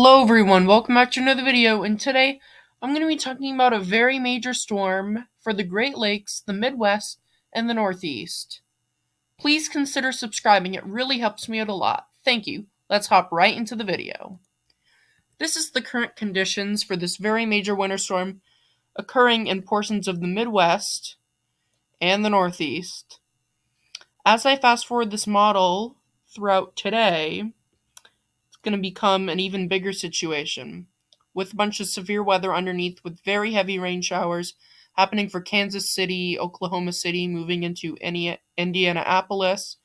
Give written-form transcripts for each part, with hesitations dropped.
Hello everyone, welcome back to another video, and today I'm going to be talking about a very major storm for the Great Lakes, the Midwest, and the Northeast. Please consider subscribing, it really helps me out a lot. Thank you. Let's hop right into the video. This is the current conditions for this very major winter storm occurring in portions of the Midwest and the Northeast. As I fast forward this model throughout today, going to become an even bigger situation with a bunch of severe weather underneath with very heavy rain showers happening for Kansas City, Oklahoma City, moving into Indianapolis,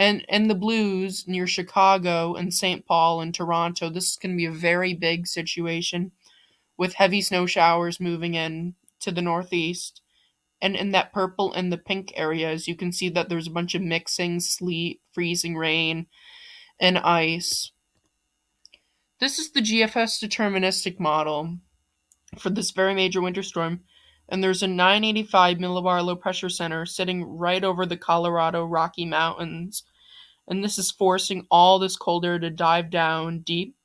and the Blues near Chicago and St. Paul and Toronto. This is going to be a very big situation with heavy snow showers moving in to the Northeast. And in that purple and the pink areas, you can see that there's a bunch of mixing sleet, freezing rain, and ice. This is the GFS deterministic model for this very major winter storm, and there's a 985 millibar low pressure center sitting right over the Colorado Rocky Mountains, and this is forcing all this cold air to dive down deep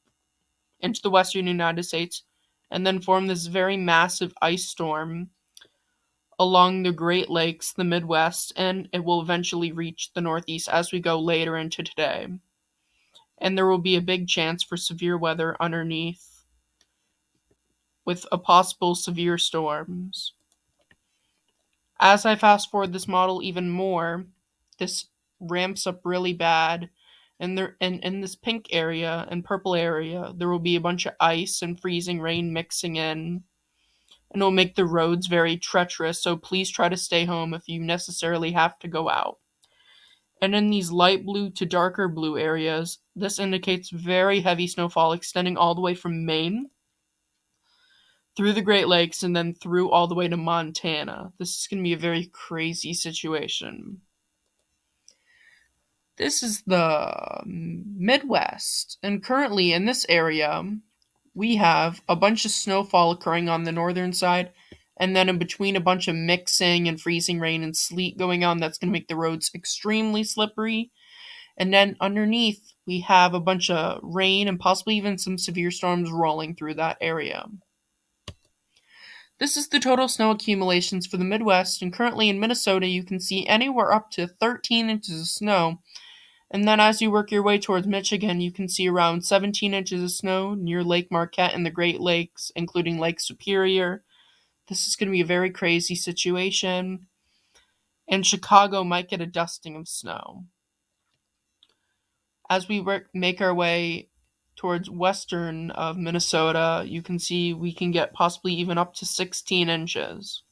into the western United States and then form this very massive ice storm along the Great Lakes, the Midwest, and it will eventually reach the Northeast as we go later into today. And there will be a big chance for severe weather underneath, with a possible severe storms. As I fast forward this model even more, this ramps up really bad, and in this pink area and purple area, there will be a bunch of ice and freezing rain mixing in, and it'll make the roads very treacherous, so please try to stay home if you necessarily have to go out. And in these light blue to darker blue areas, this indicates very heavy snowfall extending all the way from Maine through the Great Lakes and then through all the way to Montana. This is going to be a very crazy situation. This is the Midwest, and currently in this area, we have a bunch of snowfall occurring on the northern side, and then in between a bunch of mixing and freezing rain and sleet going on that's going to make the roads extremely slippery. And then underneath, we have a bunch of rain and possibly even some severe storms rolling through that area. This is the total snow accumulations for the Midwest, and currently in Minnesota you can see anywhere up to 13 inches of snow. And then as you work your way towards Michigan, you can see around 17 inches of snow near Lake Marquette and the Great Lakes, including Lake Superior. This is going to be a very crazy situation. And Chicago might get a dusting of snow. As we make our way towards western of Minnesota, you can see we can get possibly even up to 16 inches.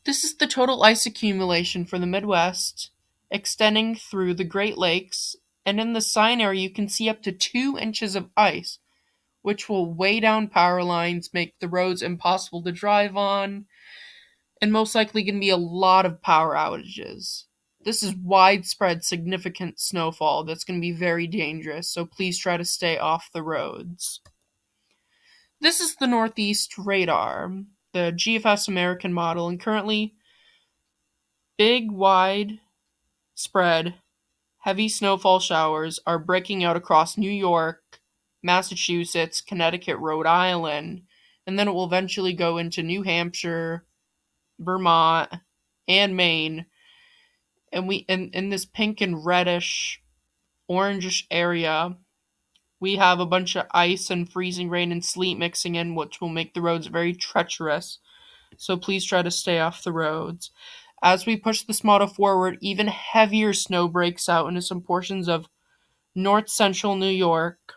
This is the total ice accumulation for the Midwest, extending through the Great Lakes, and in the sign area you can see up to 2 inches of ice, which will weigh down power lines, make the roads impossible to drive on, and most likely going to be a lot of power outages. This is widespread, significant snowfall that's going to be very dangerous, so please try to stay off the roads. This is the Northeast radar, the GFS American model, and currently big, wide spread, heavy snowfall showers are breaking out across New York, Massachusetts, Connecticut, Rhode Island, and then it will eventually go into New Hampshire, Vermont, and Maine. And we in this pink and reddish, orangish area, we have a bunch of ice and freezing rain and sleet mixing in, which will make the roads very treacherous. So please try to stay off the roads. As we push this model forward, even heavier snow breaks out into some portions of north central New York,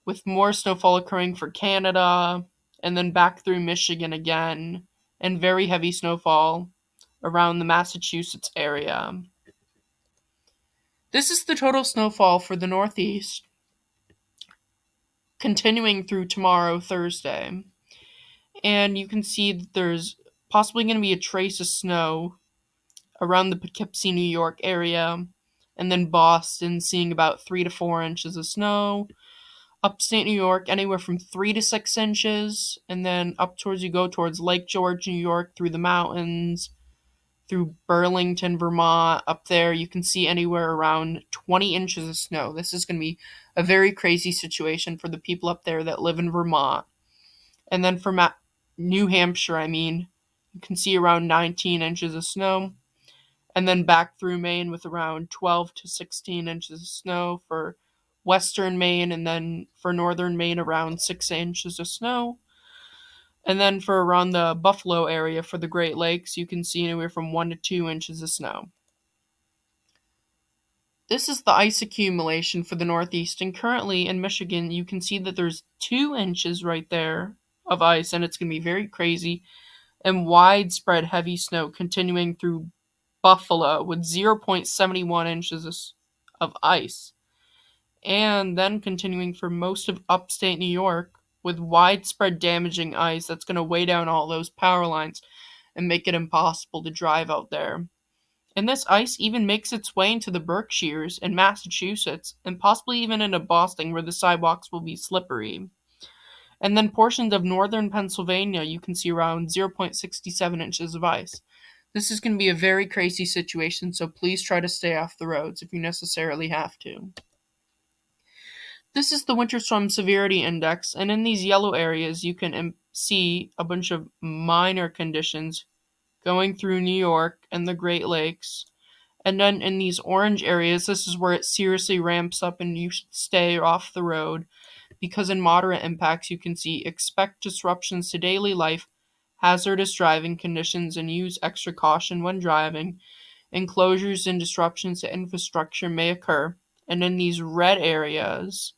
with more snowfall occurring for Canada, and then back through Michigan again, and very heavy snowfall around the Massachusetts area. This is the total snowfall for the Northeast, continuing through tomorrow, Thursday. And you can see that there's possibly going to be a trace of snow around the Poughkeepsie, New York area, and then Boston seeing about 3 to 4 inches of snow. Upstate New York, anywhere from 3 to 6 inches, and then up towards Lake George, New York, through the mountains, through Burlington, Vermont, up there. You can see anywhere around 20 inches of snow. This is going to be a very crazy situation for the people up there that live in Vermont. And then for New Hampshire, you can see around 19 inches of snow. And then back through Maine with around 12 to 16 inches of snow for western Maine, and then for northern Maine around 6 inches of snow. And then for around the Buffalo area for the Great Lakes, you can see anywhere from 1 to 2 inches of snow. This is the ice accumulation for the Northeast, and currently in Michigan, you can see that there's 2 inches right there of ice, and it's going to be very crazy, and widespread heavy snow continuing through Buffalo with 0.71 inches of ice, and then continuing for most of upstate New York with widespread damaging ice that's going to weigh down all those power lines and make it impossible to drive out there. And this ice even makes its way into the Berkshires and Massachusetts, and possibly even into Boston, where the sidewalks will be slippery. And then portions of northern Pennsylvania, you can see around 0.67 inches of ice. This is going to be a very crazy situation, so please try to stay off the roads if you necessarily have to. This is the Winter Storm Severity Index, and in these yellow areas, you can see a bunch of minor conditions going through New York and the Great Lakes. And then in these orange areas, this is where it seriously ramps up and you should stay off the road, because in moderate impacts, you can see expect disruptions to daily life, hazardous driving conditions, and use extra caution when driving. Enclosures and disruptions to infrastructure may occur. And in these red areas,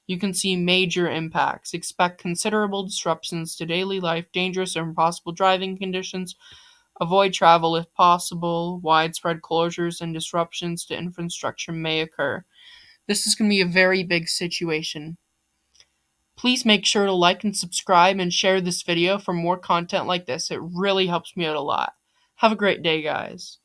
you can see major impacts. Expect considerable disruptions to daily life, dangerous or impossible driving conditions. Avoid travel if possible. Widespread closures and disruptions to infrastructure may occur. This is going to be a very big situation. Please make sure to like and subscribe and share this video for more content like this. It really helps me out a lot. Have a great day, guys.